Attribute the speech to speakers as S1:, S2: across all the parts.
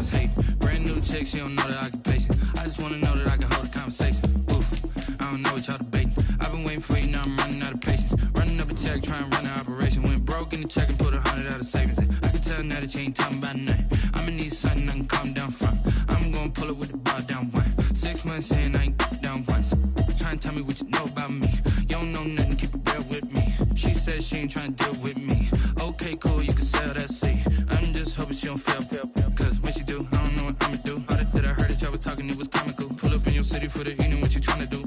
S1: was hating. Brand new chick, she don't know the occupation. I just wanna know that I can hold a conversation. Oof, I don't know what y'all debating. I've been waiting for you, now I'm running out of patience. Running up a check, trying to run an operation. Went broke in the check and put 100 out of savings in. I can tell now that you ain't talking about nothing. I'ma need something I can calm down from. I'm gonna pull it with the bar down one. 6 months in, I ain't down once. Trying to tell me what you know about me. You don't know nothing, keep it real with me. She said she ain't trying to deal with me. Okay, cool, you can sell that seat. I'm just hoping she don't fail. Cause when she do, I don't know what I'ma do. All that I heard that y'all was talking, it was comical. Pull up in your city for the evening, what you trying to do?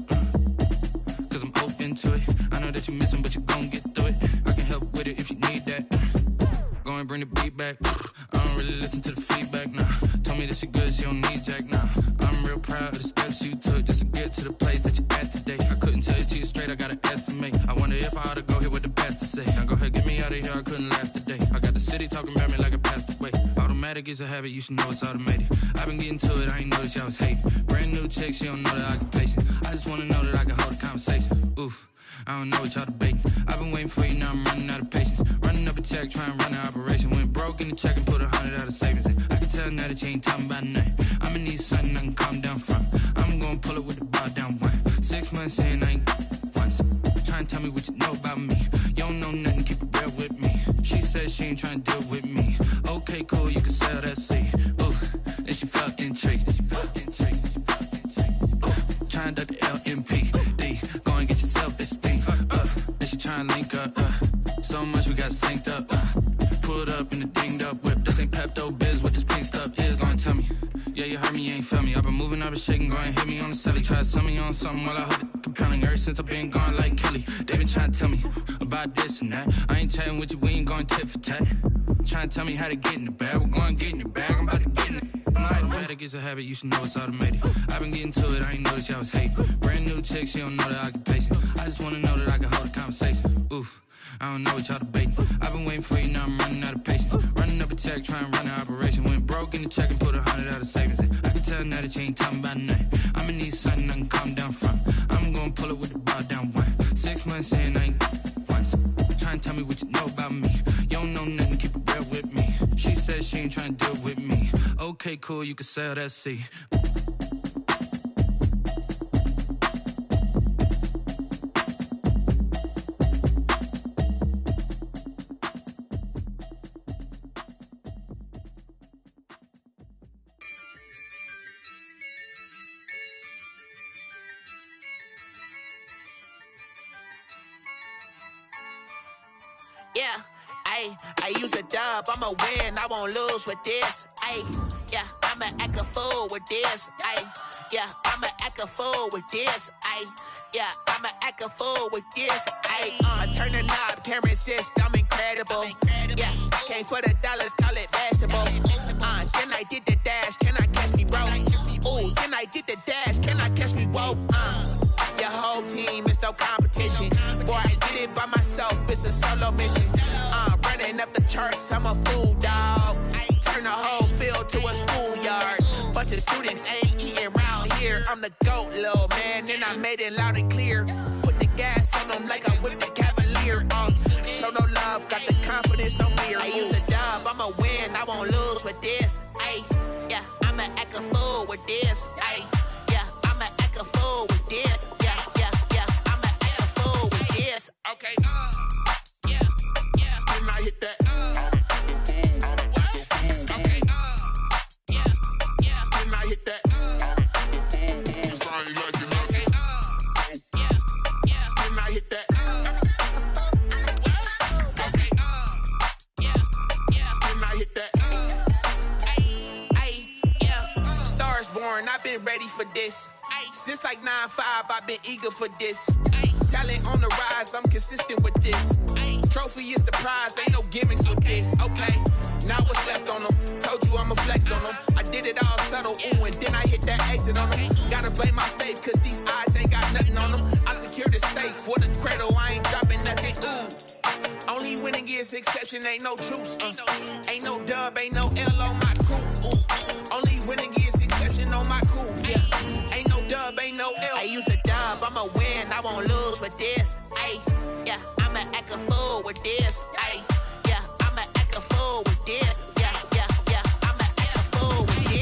S1: Cause I'm open to it. I know that you missing, but you gon' get through it. I can help with it if you need that. Go and bring the beat back. I don't really listen to the feedback, nah. Told me that she good, she don't need Jack, nah. I'm real proud of the steps you took just to get to the place that you're at today. I couldn't tell you to you straight, I gotta estimate. I wonder if I ought to go here with the pastor say. Now go ahead, get me out of here, I couldn't last a day. I got the city talking about me like I passed away. Automatic is a habit, you should know it's automated. I've been getting to it, I ain't noticed y'all was hating. Brand new chick, she don't know the occupation. I just wanna know that I can hold a conversation. Oof, I don't know what y'all debating. I've been waiting for you, now I'm running out of patience. Running up a check, trying to run an operation. Went broke in the check and put 100 out of savings in. I can tell now that you ain't talking about nothing. I'ma need something I can calm down from. I'm gonna pull it with the bar down one. 6 months in, I ain't once. Trying to tell me what you know about me. You don't know nothing, keep it real with me. She said she ain't trying to deal with me. Okay, cool, you can sell that seat. Ooh, and she felt intrigued. Trying to duck the LMPD. Go and get your self-esteem. And she trying to link up. So much we got synced up. Pulled up in the dinged up whip. This ain't Pepto-Biz, what this pink stuff is. Go and tell me. Yeah, you heard me, you ain't felt me. I've been moving, I've been shaking, go and hit me on the celly. Try to sell me on something while I hold it compelling. Ever since I've been gone like Kelly, they been trying to tell me about this and that. I ain't chatting with you, we ain't going tit for tat. Trying to tell me how to get in the bag. We're going to get in the bag, I'm about to get in it. Automatic is a habit, you should know it's automated. I've been getting to it, I ain't noticed y'all was hating. Brand new chick, she don't know the occupation. I just wanna know that I can hold a conversation. Oof, I don't know what y'all debating. I've been waiting for you, now I'm running out of patience. Running up a check, trying to run an operation. Went broke in the check and put 100 out of savings in. I can tell now that you ain't talking about nothing. I'ma need something I can calm down from. I'm gonna pull it with the bar down one. 6 months in, I ain't once. Trying to tell me what you know about me. You don't know nothing, keep it real with me. She said she ain't trying to deal with me. Okay, cool, you can sell that seat.
S2: Yeah, I use a dub, I'ma win, I won't lose with this. Yeah, I'ma act a fool with this. Yeah, I'ma act a fool with this. Yeah, I'ma act a fool with this. I turn the knob, camera assist, I'm incredible. Yeah, came for the dollars, call it vegetable. Then I did the dash, can I catch me, bro? Ooh, then I did the dash, can I catch me, whoa? Your whole team is no competition. Boy, I did it by myself, it's a solo mission. Running up the charts, I'm a fool, dog. Turn the whole field to a schoolyard. Bunch of students ain't eating round here. I'm the GOAT, little man, and I made it loud and clear. Put the gas on them like I whipped the Cavalier. Show no love, got the confidence, no fear. I use a dub, I'ma win, I won't lose with this. Yeah, I'ma act a fool with this. Yeah, I'ma act a fool with this. Yeah, I'ma act a fool with this. Okay, yeah, can I hit that? Okay, yeah, can I hit that? Cause I ain't like it. Okay, yeah, can I hit that? Okay, yeah, can I hit that? Yeah, stars born, I've been ready for this. Since like 9-5, I've been eager for this. Talent on the rise, I'm consistent with this. Trophy is the prize, ain't no gimmicks with this. Okay, now what's left on them? Told you I'ma flex on them. I did it all subtle, ooh, and then I hit that exit on them. Gotta blame my faith, cause these odds ain't got nothing on them. I secure the safe for the cradle, I ain't dropping nothing, ooh. Only winning is exception, ain't no truce. Ain't no dub, ain't no L on my crew. Ooh. Only winning is exception on my crew. Yeah, ain't no dub, ain't no L. I use a dub, I'ma win, I won't lose with this. Yeah, I'ma act a fool with this. Yeah, I'ma act a fool with this. Yeah, I'ma act a fool with this.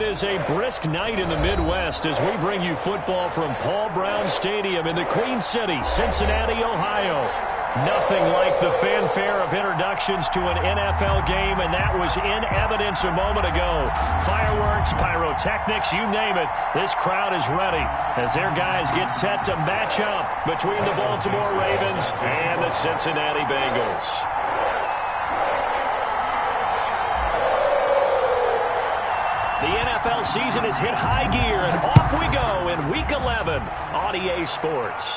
S3: is a brisk night in the Midwest as we bring you football from Paul Brown Stadium in the Queen City, Cincinnati, Ohio. Nothing like the fanfare of introductions to an NFL game, and that was in evidence a moment ago. Fireworks, pyrotechnics, you name it. This crowd is ready as their guys get set to match up between the Baltimore Ravens and the Cincinnati Bengals. The NFL season has hit high gear, and off we go in Week 11 on EA Sports.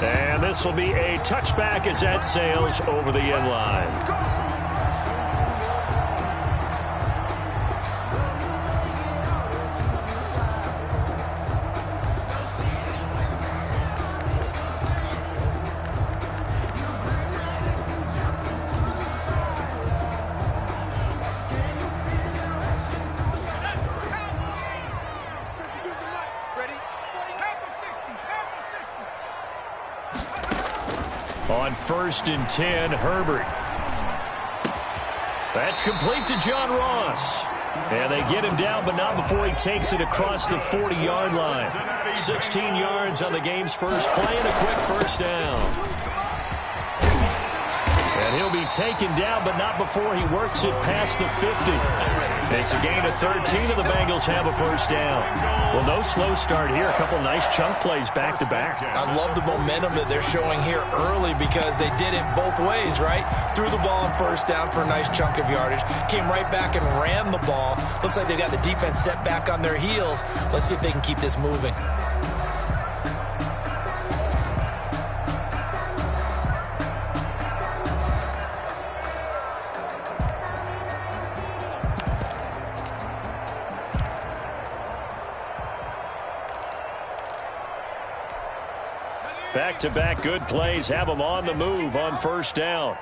S3: And this will be a touchback as that sails over the end line. On 1st and 10, Herbert. That's complete to John Ross. And they get him down, but not before he takes it across the 40-yard line. 16 yards on the game's first play and a quick first down. And he'll be taken down, but not before he works it past the 50. It's a gain of 13, and the Bengals have a first down. Well, no slow start here. A couple nice chunk plays back-to-back.
S4: I love the momentum that they're showing here early because they did it both ways, right? Threw the ball on first down for a nice chunk of yardage. Came right back and ran the ball. Looks like they've got the defense set back on their heels. Let's see if they can keep this moving.
S3: Back-to-back good plays have them on the move on first down.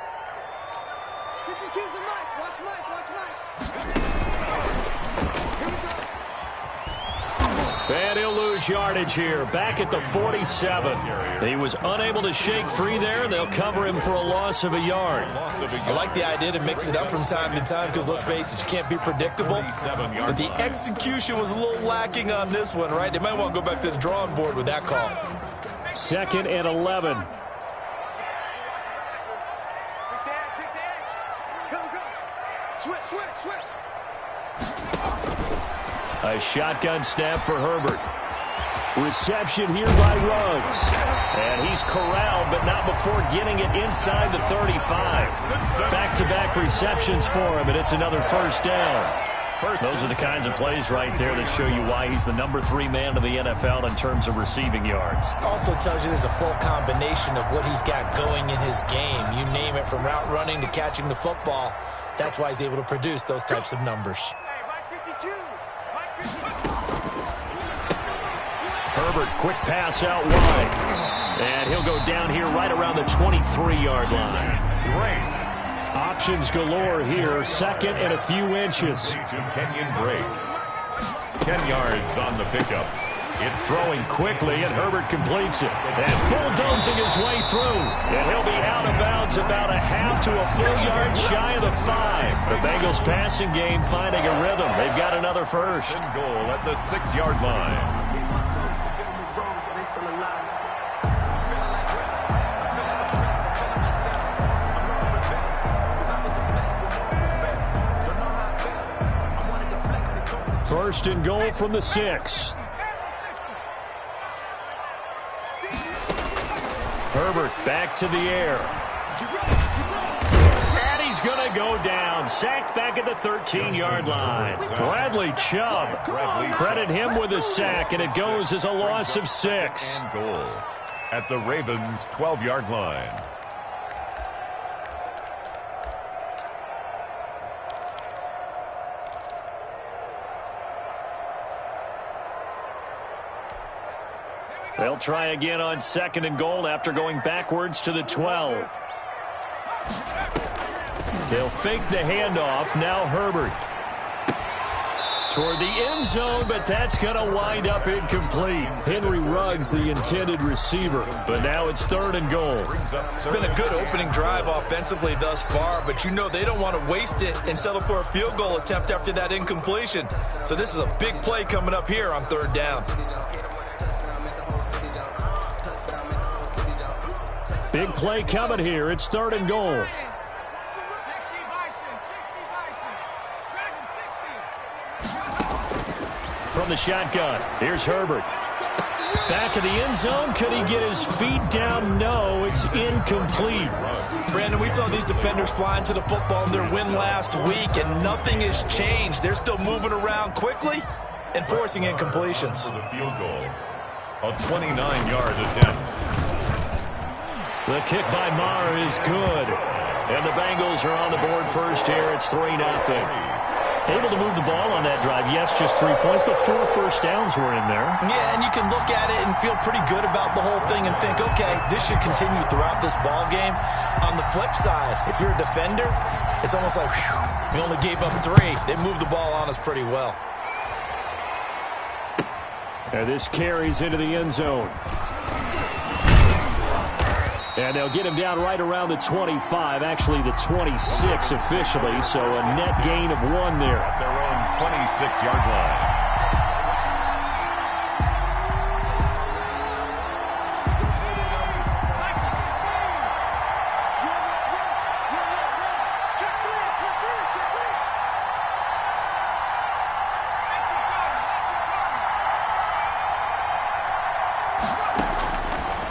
S3: And he'll lose yardage here. Back at the 47. He was unable to shake free there. They'll cover him for a loss of a yard.
S4: I like the idea to mix it up from time to time because, let's face it, you can't be predictable. But the execution was a little lacking on this one, right? They might want to go back to the drawing board with that call.
S3: 2nd and 11. A shotgun snap for Herbert. Reception here by Ruggs. And he's corralled, but not before getting it inside the 35. Back-to-back receptions for him, and it's another first down. Those are the kinds of plays right there that show you why he's the number 3 man in the NFL in terms of receiving yards.
S4: Also tells you there's a full combination of what he's got going in his game. You name it, from route running to catching the football. That's why he's able to produce those types of numbers.
S3: Herbert, quick pass out wide. And he'll go down here right around the 23-yard line.
S5: Great.
S3: Options galore here. 2nd and a few inches.
S5: Kenyon break. 10 yards on the pickup.
S3: It's throwing quickly, and Herbert completes it. And bulldozing his way through. And he'll be out of bounds about a half to a full yard shy of the 5. The Bengals passing game finding a rhythm. They've got another first.
S5: And goal at the 6-yard line.
S3: First and goal from the 6. Herbert back to the air. And he's going to go down. Sacked back at the 13-yard line. Bradley Chubb. Credit him with a sack, and it goes as a loss of 6.
S5: And goal at the Ravens' 12-yard line.
S3: They'll try again on 2nd and goal after going backwards to the 12. They'll fake the handoff. Now Herbert. toward the end zone, but that's going to wind up incomplete. Henry Ruggs, the intended receiver, but now it's 3rd and goal.
S4: It's been a good opening drive offensively thus far, but you know they don't want to waste it and settle for a field goal attempt after that incompletion. So this is a big play coming up here on 3rd down.
S3: Big play coming here. It's 3rd and goal. From the shotgun, here's Herbert. Back of the end zone. Could he get his feet down? No, it's incomplete.
S4: Brandon, we saw these defenders flying to the football in their win last week, and nothing has changed. They're still moving around quickly and forcing incompletions.
S5: For the field goal, a 29-yard attempt.
S3: The kick by Maher is good. And the Bengals are on the board first here. It's 3-0. Able to move the ball on that drive. Yes, just 3 points, but 4 first downs were in there.
S4: Yeah, and you can look at it and feel pretty good about the whole thing and think, okay, this should continue throughout this ball game. On the flip side, if you're a defender, it's almost like, whew, we only gave up 3. They moved the ball on us pretty well.
S3: And this carries into the end zone. And they'll get him down right around the 25, actually the 26 officially, so a net gain of 1 there.
S5: At their own 26-yard line.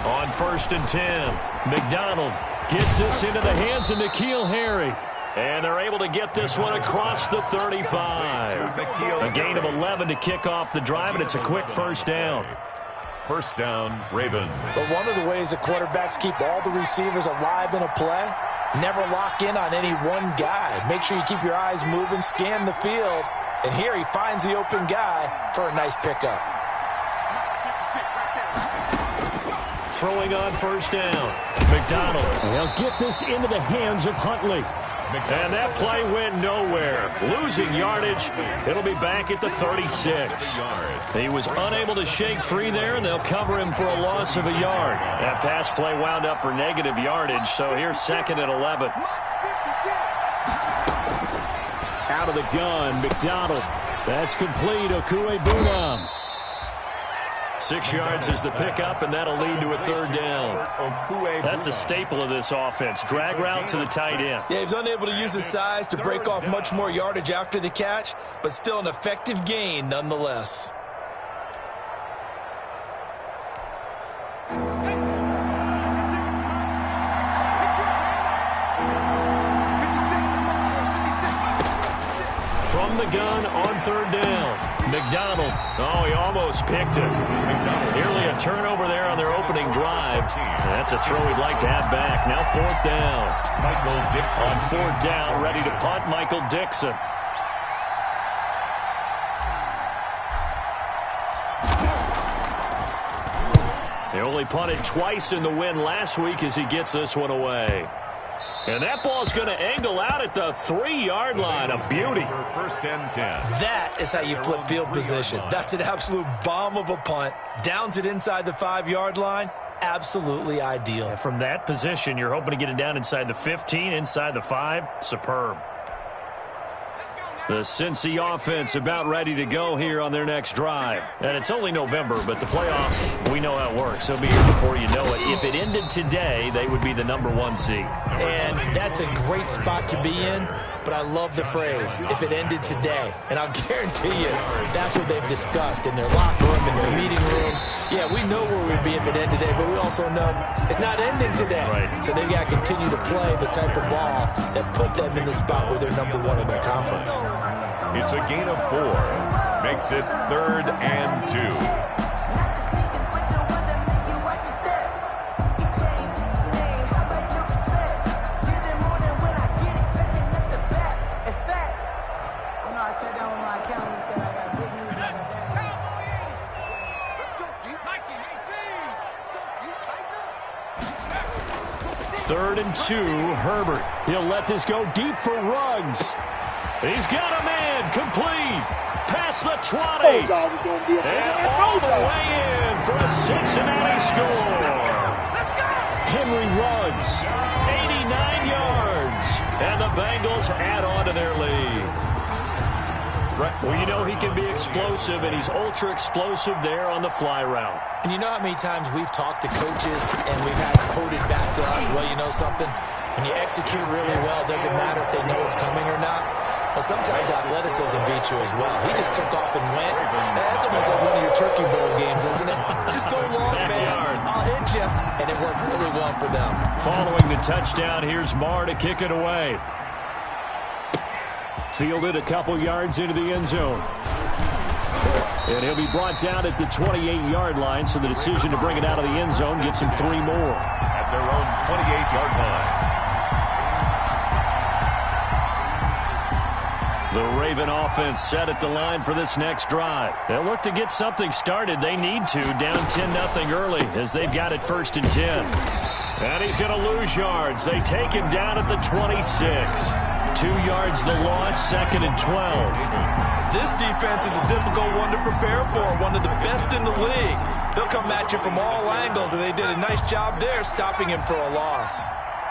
S3: On 1st and 10, McDonald gets this into the hands of N'Keal Harry. And they're able to get this one across the 35. A gain of 11 to kick off the drive, and it's a quick first down.
S5: First down, Ravens.
S4: But one of the ways the quarterbacks keep all the receivers alive in a play, never lock in on any one guy. Make sure you keep your eyes moving, scan the field. And here he finds the open guy for a nice pickup.
S3: Throwing on first down. McDonald. They'll get this into the hands of Huntley. And that play went nowhere. Losing yardage. It'll be back at the 36. He was unable to shake free there, and they'll cover him for a loss of a yard. That pass play wound up for negative yardage, so here's 2nd and 11. Out of the gun, McDonald. That's complete. Okuegbunam. 6 yards is the pickup, and that'll lead to a 3rd down. That's a staple of this offense. Drag route to the tight end.
S4: Yeah, he was unable to use his size to break off much more yardage after the catch, but still an effective gain nonetheless.
S3: From the gun on 3rd down. McDonald. Oh, he almost picked it. Nearly a turnover there on their opening drive. That's a throw he'd like to have back. Now 4th down.
S5: Michael Dixon.
S3: On 4th down, ready to punt, Michael Dixon. He only punted twice in the win last week as he gets this one away. And that ball's going to angle out at the 3-yard line. A beauty.
S5: First and 10.
S4: That is how you flip field position. That's an absolute bomb of a punt. Downs it inside the 5-yard line. Absolutely ideal.
S3: From that position, you're hoping to get it down inside the 15, inside the 5. Superb. The Cincy offense about ready to go here on their next drive. And it's only November, but the playoffs, we know how it works. They'll be here before you know it. If it ended today, they would be the #1 seed.
S4: And that's a great spot to be in, but I love the phrase, if it ended today. And I'll guarantee you, that's what they've discussed in their locker room, in their meeting rooms. Yeah, we know where we'd be if it ended today, but we also know it's not ending today.
S3: Right.
S4: So they've got to continue to play the type of ball that put them in the spot where they're #1 in their conference.
S5: It's a gain of 4. Makes it 3rd and 2.
S3: Third and 2, Herbert. He'll let this go deep for Ruggs. He's got a man, complete. Pass across the 20. And all the way in for a Cincinnati score. Henry runs 89 yards. And the Bengals add on to their lead. Well, you know he can be explosive, and he's ultra-explosive there on the fly route.
S4: And you know how many times we've talked to coaches and we've had quoted back to us, well, you know something? When you execute really well, it doesn't matter if they know it's coming or not. Well, sometimes athleticism beats you as well. He just took off and went. That's almost like one of your Turkey Bowl games, isn't it? Just go long, man. I'll hit you. And it worked really well for them.
S3: Following the touchdown, here's Marr to kick it away. Fielded a couple yards into the end zone. And he'll be brought down at the 28-yard line, so the decision to bring it out of the end zone gets him 3 more.
S5: At their own 28-yard line.
S3: The Raven offense set at the line for this next drive. They'll look to get something started. They need to, down 10-0 early, as they've got it 1st and 10. And he's going to lose yards. They take him down at the 26. 2 yards the loss, 2nd and 12.
S4: This defense is a difficult one to prepare for, one of the best in the league. They'll come at you from all angles, and they did a nice job there stopping him for a loss.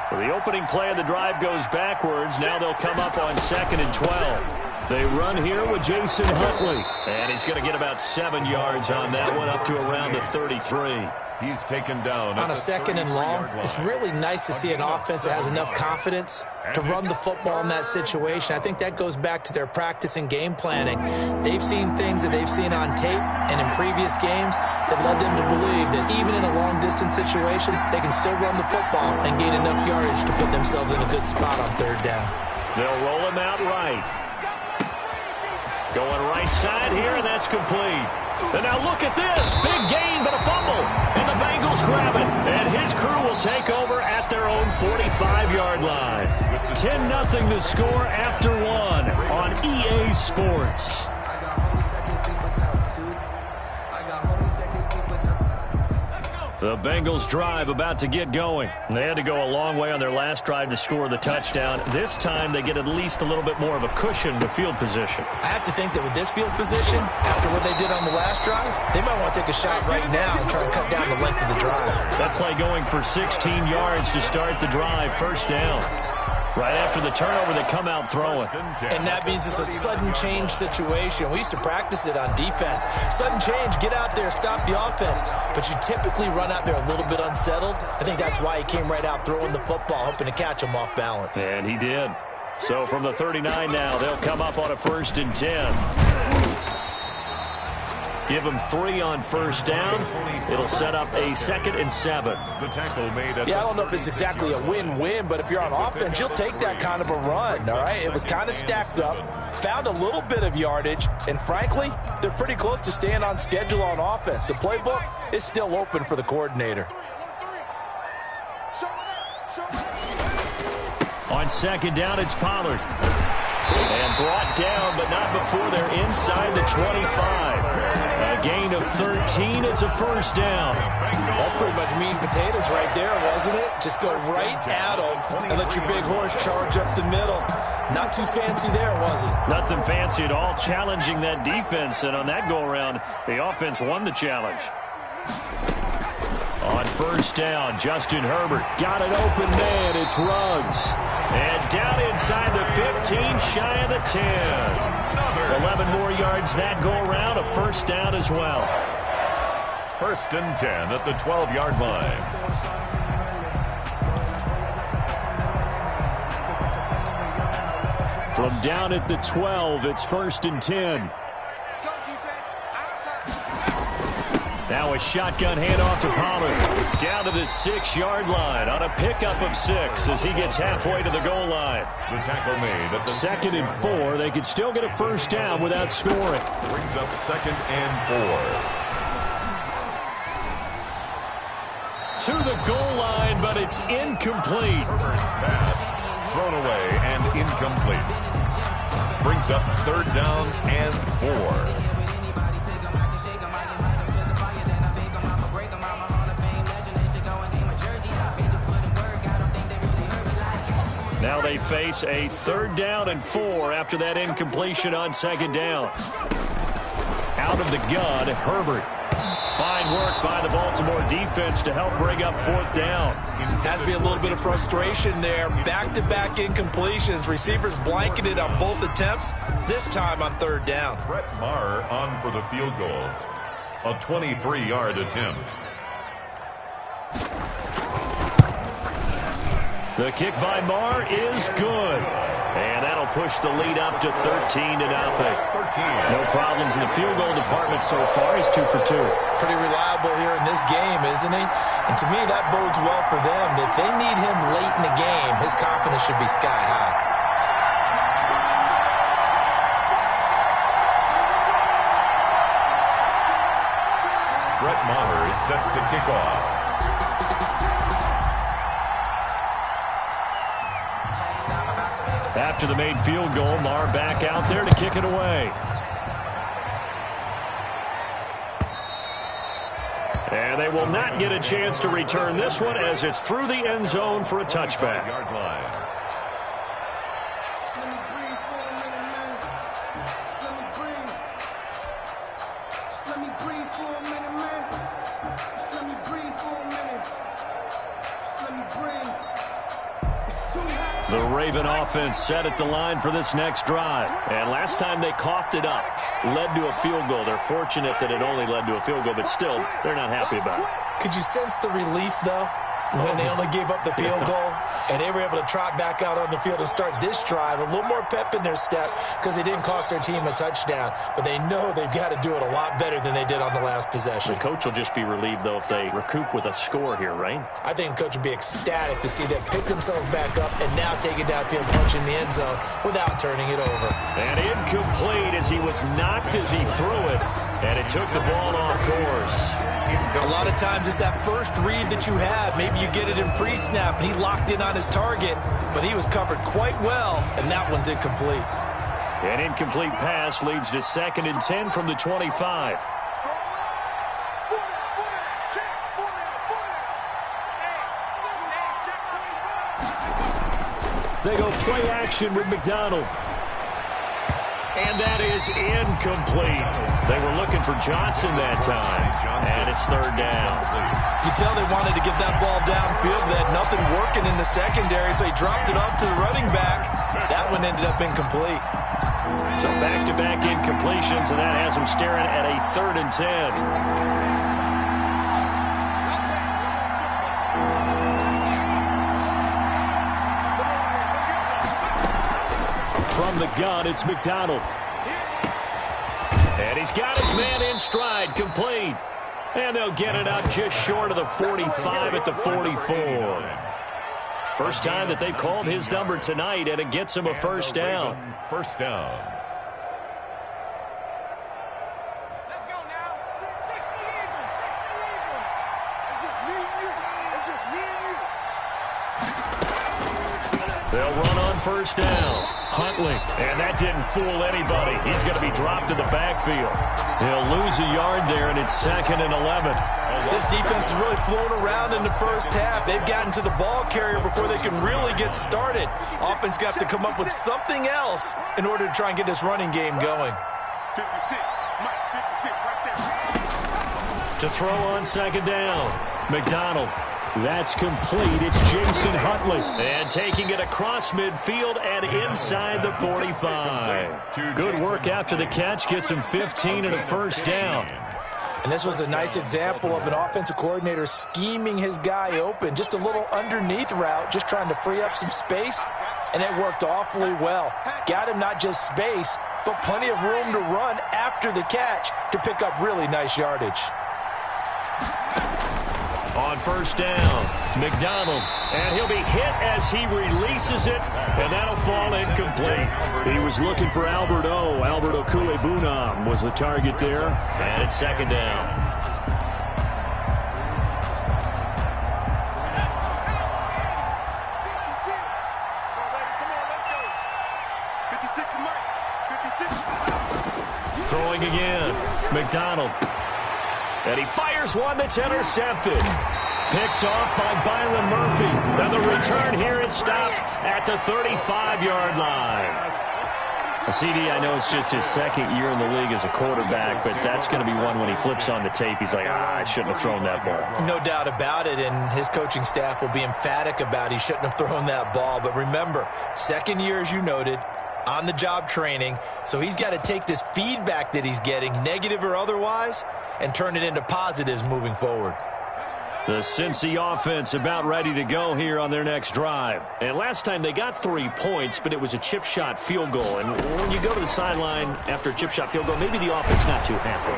S3: So the opening play of the drive goes backwards. Now they'll come up on 2nd and 12. They run here with Jason Huntley. And he's going to get about 7 yards on that one, up to around the 33.
S5: He's taken down
S4: on a 2nd and long. It's really nice to see an offense that has enough confidence to run the football in that situation. I think that goes back to their practice and game planning. They've seen things that they've seen on tape and in previous games that led them to believe that even in a long-distance situation, they can still run the football and gain enough yardage to put themselves in a good spot on 3rd down.
S3: They'll roll him out right. Going right side here, and that's complete. And now look at this. Big gain, but a fumble. And the Bengals grab it. And his crew will take over at their own 45-yard line. 10-0 the score after 1 on EA Sports. The Bengals drive about to get going. They had to go a long way on their last drive to score the touchdown. This time they get at least a little bit more of a cushion with field position.
S4: I have to think that with this field position, after what they did on the last drive, they might want to take a shot right now and try to cut down the length of the drive.
S3: That play going for 16 yards to start the drive. 1st down. Right after the turnover, they come out throwing.
S4: And that means it's a sudden change situation. We used to practice it on defense. Sudden change, get out there, stop the offense. But you typically run out there a little bit unsettled. I think that's why he came right out throwing the football, hoping to catch him off balance.
S3: And he did. So from the 39 now, they'll come up on a 1st and 10. Give him 3 on 1st down. It'll set up a 2nd and 7.
S5: The tackle made at
S4: I don't know if it's exactly a win-win, but if you're on offense, you'll take that kind of a run, all right? It was kind of stacked up, found a little bit of yardage, and frankly, they're pretty close to staying on schedule on offense. The playbook is still open for the coordinator.
S3: On 2nd down, it's Pollard. And brought down, but not before they're inside the 25. A gain of 13. It's a 1st down.
S4: That's pretty much meat and potatoes right there, wasn't it? Just go right at them and let your big horse charge up the middle. Not too fancy there, was it?
S3: Nothing fancy at all, challenging that defense. And on that go-around, the offense won the challenge. On 1st down, Justin Herbert got an open man. It's Ruggs. And down inside the 15, shy of the 10. 11 more yards that go-around, a 1st down as well.
S5: 1st and 10 at the 12-yard line.
S3: From down at the 12, it's 1st and 10. Now a shotgun handoff to Pollard. Down to the 6-yard line on a pickup of 6 as he gets halfway to the goal line.
S5: The tackle made at the
S3: 2nd and 4. They could still get a 1st down without scoring.
S5: Brings up 2nd and 4.
S3: To the goal line, but it's incomplete.
S5: Herbert's pass thrown away and incomplete. Brings up 3rd down and 4.
S3: Now they face a 3rd down and 4 after that incompletion on 2nd down. Out of the gun, Herbert. Fine work by the Baltimore defense to help bring up 4th down.
S4: Has to be a little bit of frustration there. Back-to-back incompletions. Receivers blanketed on both attempts, this time on 3rd down.
S5: Brett Maher on for the field goal. A 23-yard attempt.
S3: The kick by Maher is good. And that'll push the lead up to 13-0. No problems in the field goal department so far. He's 2 for 2.
S4: Pretty reliable here in this game, isn't he? And to me, that bodes well for them. If they need him late in the game, his confidence should be sky high.
S5: Brett Maher is set to kick off.
S3: After the made field goal, Maher back out there to kick it away. And they will not get a chance to return this one as it's through the end zone for a touchback.
S5: Yard line.
S3: The Raven offense set at the line for this next drive. And last time they coughed it up, led to a field goal. They're fortunate that it only led to a field goal, but still, they're not happy about it.
S4: Could you sense the relief, though, when they only gave up the field goal and they were able to trot back out on the field and start this drive? A little more pep in their step because they didn't cost their team a touchdown, but they know they've got to do it a lot better than they did on the last possession.
S3: The coach will just be relieved, though, if they recoup with a score here, right?
S4: I think the coach would be ecstatic to see them pick themselves back up and now take it downfield, punch in the end zone without turning it over.
S3: And incomplete as he was knocked as he threw it, and it took the ball off course.
S4: A lot of times it's that first read that you have. Maybe you get it in pre-snap, and he locked in on his target, but he was covered quite well, and that one's incomplete.
S3: An incomplete pass leads to 2nd and 10 from the 25. They go play action with McDonald. And that is incomplete. They were looking for Johnson that time. And it's 3rd down.
S4: You tell they wanted to get that ball downfield. They had nothing working in the secondary, so he dropped it off to the running back. That one ended up incomplete.
S3: So back-to-back incompletions, and that has them staring at a 3rd and 10. From the gun, it's McDonald. And he's got his man in stride, complete. And they'll get it up just short of the 45 at the 44. First time that they've called his number tonight, and it gets him a first down.
S5: First down.
S6: Let's go now. 60 even. 60 even. It's just me and you. It's just me and you.
S3: They'll run on first down. Huntley, and that didn't fool anybody. He's going to be dropped in the backfield. He'll lose a yard there, and it's 2nd and 11.
S4: This defense has really flown around in the first half. They've gotten to the ball carrier before they can really get started. Offense got to come up with something else in order to try and get this running game going.
S6: 56. Mike, 56 right there.
S3: To throw on 2nd down. McDonald. That's complete. It's Jason Huntley. And taking it across midfield and inside the 45. Good work after the catch. Gets him 15 and a first down.
S4: And this was a nice example of an offensive coordinator scheming his guy open. Just a little underneath route, just trying to free up some space. And it worked awfully well. Got him not just space, but plenty of room to run after the catch to pick up really nice yardage.
S3: On first down, McDonald, and he'll be hit as he releases it, and that'll fall incomplete. He was looking for Albert O. Albert Okwuegbunam was the target there, and it's 2nd down. Throwing again, McDonald. And he fires one that's intercepted. Picked off by Byron Murphy. And the return here is stopped at the 35-yard line. CD, I know it's just his second year in the league as a quarterback, but that's going to be one when he flips on the tape, he's like, I shouldn't have thrown that ball.
S4: No doubt about it, and his coaching staff will be emphatic about he shouldn't have thrown that ball. But remember, second year, as you noted, on-the-job training, so he's got to take this feedback that he's getting, negative or otherwise, and turn it into positives moving forward.
S3: The Cincy offense about ready to go here on their next drive. And last time they got 3 points, but it was a chip shot field goal. And when you go to the sideline after a chip shot field goal, maybe the offense not too happy.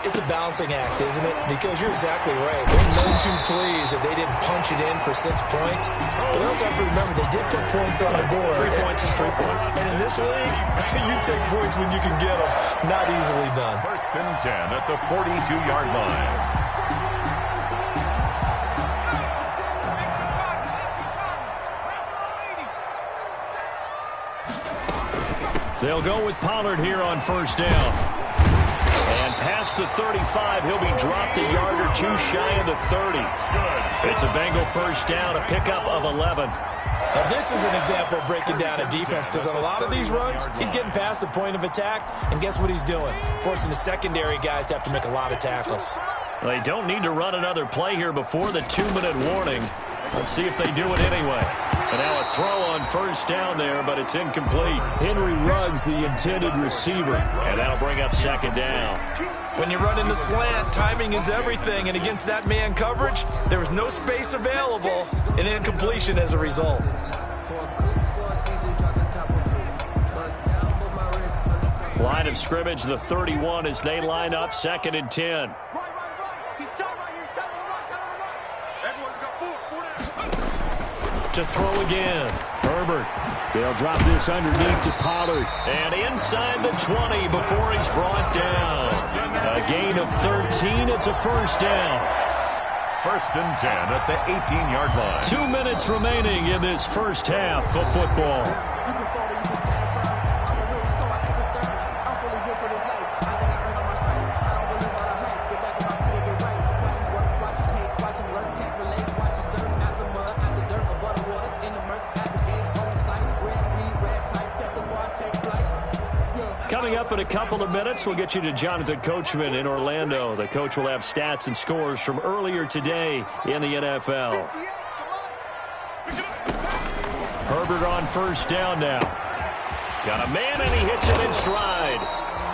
S4: It's a balancing act, isn't it? Because you're exactly right. They're none too pleased that they didn't punch it in for 6 points. But they also have to remember they did put points on the board.
S3: 3 points is 3 points.
S4: And in this league, you take points when you can get them. Not easily done.
S5: First and 10 at the 42-yard line.
S3: They'll go with Pollard here on first down. And past the 35, he'll be dropped a yard or two shy of the 30. It's a Bengal first down, a pickup of 11.
S4: Now this is an example of breaking down a defense, because on a lot of these runs, he's getting past the point of attack, and guess what he's doing? Forcing the secondary guys to have to make a lot of tackles.
S3: They don't need to run another play here before the 2-minute warning. Let's see if they do it anyway. And now a throw on first down there, but it's incomplete. Henry Ruggs, the intended receiver, and that'll bring up second down.
S4: When you run into slant, timing is everything, and against that man coverage, there was no space available, and incompletion as a result.
S3: Line of scrimmage, the 31 as they line up, 2nd and 10. To throw again. Herbert. They'll drop this underneath to Pollard. And inside the 20 before he's brought down. A gain of 13. It's a first down.
S5: First and 10 at the 18-yard line.
S3: 2 minutes remaining in this first half of football. Coming up in a couple of minutes, we'll get you to Jonathan Coachman in Orlando. The coach will have stats and scores from earlier today in the NFL. Herbert on first down now. Got a man, and he hits him in stride.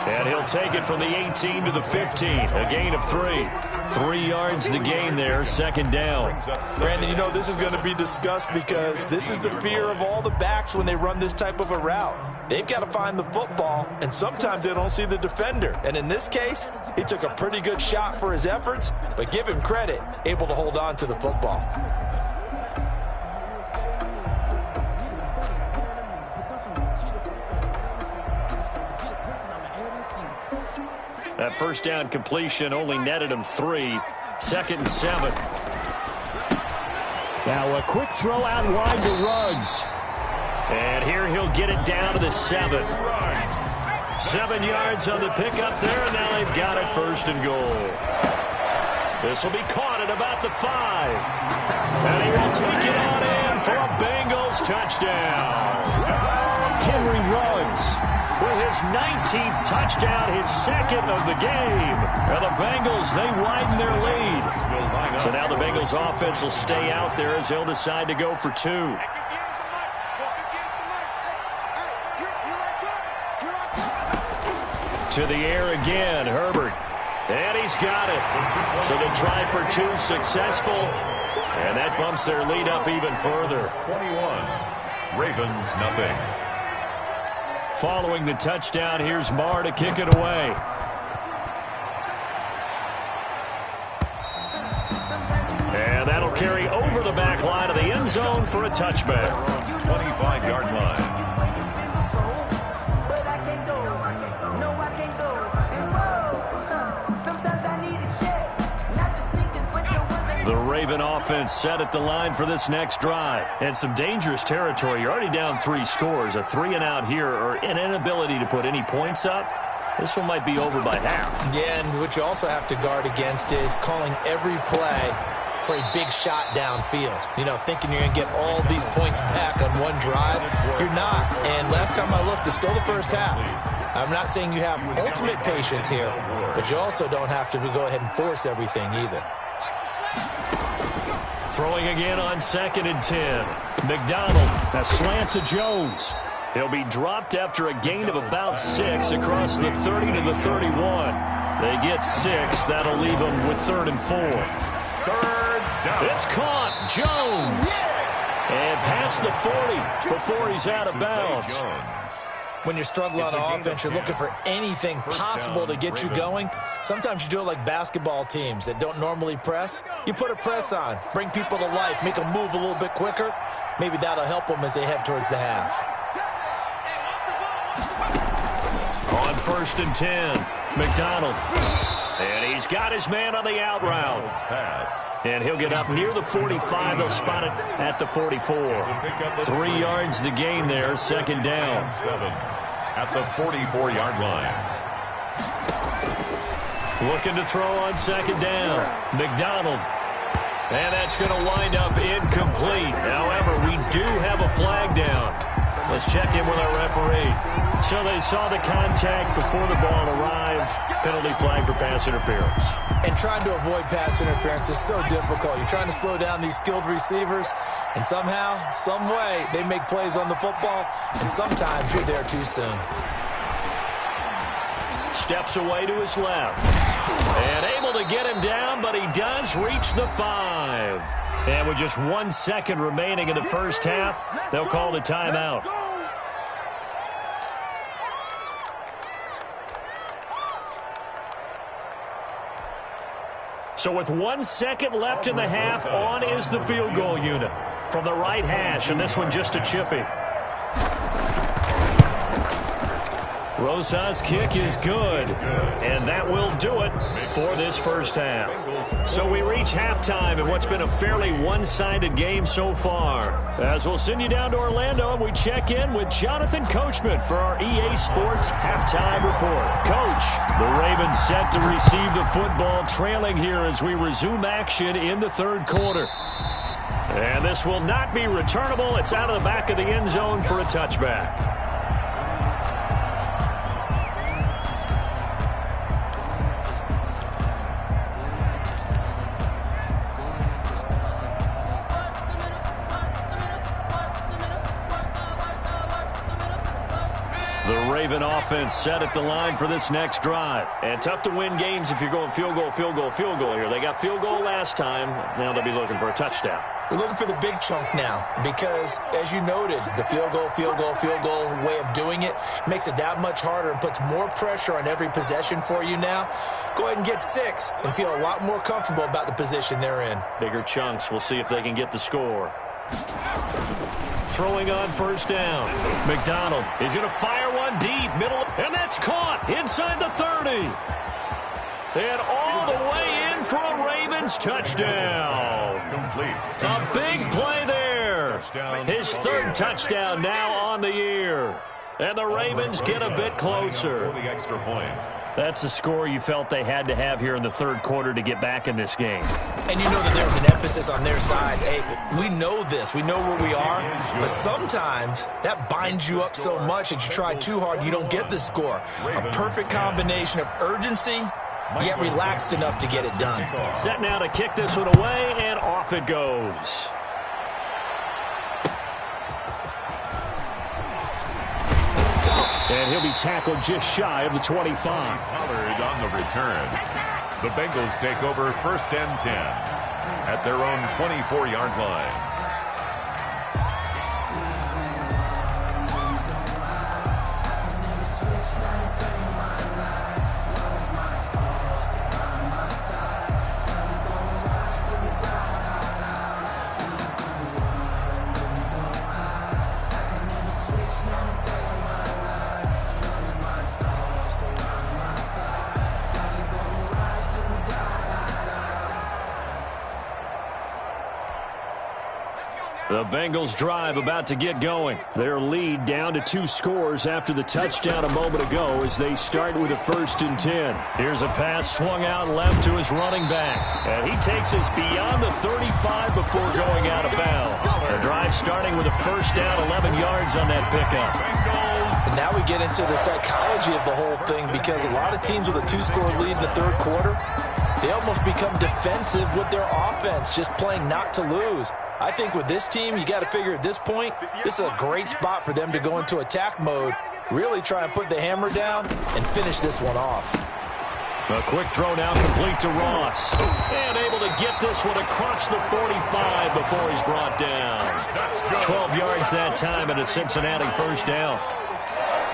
S3: And he'll take it from the 18 to the 15. A gain of 3. 3 yards the gain there, second down.
S4: Brandon, you know this is going to be discussed because this is the fear of all the backs when they run this type of a route. They've got to find the football, and sometimes they don't see the defender. And in this case, he took a pretty good shot for his efforts, but give him credit, able to hold on to the football.
S3: That first down completion only netted him 3. 2nd and 7. Now a quick throw out wide to Ruggs. And here he'll get it down to the 7. 7 yards on the pickup there, and now they've got it first and goal. This will be caught at about the 5. And he will take it on in for a Bengals touchdown. Henry Ruggs with his 19th touchdown, his 2nd of the game. And the Bengals, they widen their lead. So now the Bengals offense will stay out there as they'll decide to go for 2. To the air again, Herbert. And he's got it. So they try for 2, successful. And that bumps their lead up even further.
S5: 21. Ravens, nothing.
S3: Following the touchdown, here's Marr to kick it away. And that'll carry over the back line of the end zone for a touchback.
S5: 25-yard line.
S3: The Raven offense set at the line for this next drive. And some dangerous territory. You're already down 3 scores. A 3-and-out here, or an inability to put any points up. This one might be over by half.
S4: Yeah, and what you also have to guard against is calling every play for a big shot downfield. You know, thinking you're going to get all these points back on one drive. You're not. And last time I looked, it's still the first half. I'm not saying you have ultimate patience here, but you also don't have to go ahead and force everything either.
S3: Throwing again on 2nd and 10. McDonald, a slant to Jones. He'll be dropped after a gain of about 6 across the 30 to the 31. They get 6. That'll leave them with 3rd and 4.
S5: 3rd down.
S3: It's caught. Jones. And past the 40 before he's out of bounds.
S4: When you're struggling on offense, you're looking for anything possible to get you going. Sometimes you do it like basketball teams that don't normally press. You put a press on, bring people to life, make them move a little bit quicker. Maybe that'll help them as they head towards the half.
S3: On 1st and 10, McDonald. And he's got his man on the out route. And he'll get up near the 45. They'll spot it at the 44. 3 yards the gain there, 2nd down.
S5: 7 at the 44-yard line.
S3: Looking to throw on 2nd down. McDonald. And that's going to wind up incomplete. However, we do have a flag down. Let's check in with our referee. So they saw the contact before the ball arrived. Penalty flag for pass interference.
S4: And trying to avoid pass interference is so difficult. You're trying to slow down these skilled receivers, and somehow, some way, they make plays on the football, and sometimes you're there too soon.
S3: Steps away to his left. And able to get him down, but he does reach the 5. And with just 1 second remaining in the first half, they'll call the timeout. So with 1 second left in the half, on is the field goal unit from the right hash, and this one just a chippy. Rosas' kick is good, and that will do it for this first half. So we reach halftime in what's been a fairly one-sided game so far. As we'll send you down to Orlando, and we check in with Jonathan Coachman for our EA Sports Halftime Report. Coach, the Ravens set to receive the football, trailing here as we resume action in the 3rd quarter. And this will not be returnable. It's out of the back of the end zone for a touchback. The Raven offense set at the line for this next drive. And tough to win games if you're going field goal, field goal, field goal here. They got field goal last time. Now they'll be looking for a touchdown.
S4: They're looking for the big chunk now because, as you noted, the field goal way of doing it makes it that much harder and puts more pressure on every possession for you now. Go ahead and get 6 and feel a lot more comfortable about the position they're in.
S3: Bigger chunks. We'll see if they can get the score. Throwing on 1st down. McDonald is going to fire one deep, middle, and that's caught inside the 30. And all the way in for a Ravens touchdown. A big play there. His 3rd touchdown now on the year. And the Ravens get a bit closer. That's a score you felt they had to have here in the 3rd quarter to get back in this game.
S4: And you know that there was an emphasis on their side. Hey, we know this. We know where we are. But sometimes that binds you up so much that you try too hard, you don't get the score. A perfect combination of urgency, yet relaxed enough to get it done.
S3: Set now to kick this one away, and off it goes. And he'll be tackled just shy of the 25.
S5: Pollard on the return. The Bengals take over 1st and 10 at their own 24-yard line.
S3: The Bengals drive about to get going. Their lead down to 2 scores after the touchdown a moment ago as they start with a 1st and 10. Here's a pass swung out left to his running back. And he takes us beyond the 35 before going out of bounds. The drive starting with a 1st down, 11 yards on that pickup.
S4: And now we get into the psychology of the whole thing because a lot of teams with a 2-score lead in the 3rd quarter, they almost become defensive with their offense, just playing not to lose. I think with this team, you got to figure at this point, this is a great spot for them to go into attack mode, really try and put the hammer down and finish this one off.
S3: A quick throw now complete to Ross. And able to get this one across the 45 before he's brought down. 12 yards that time and a Cincinnati 1st down.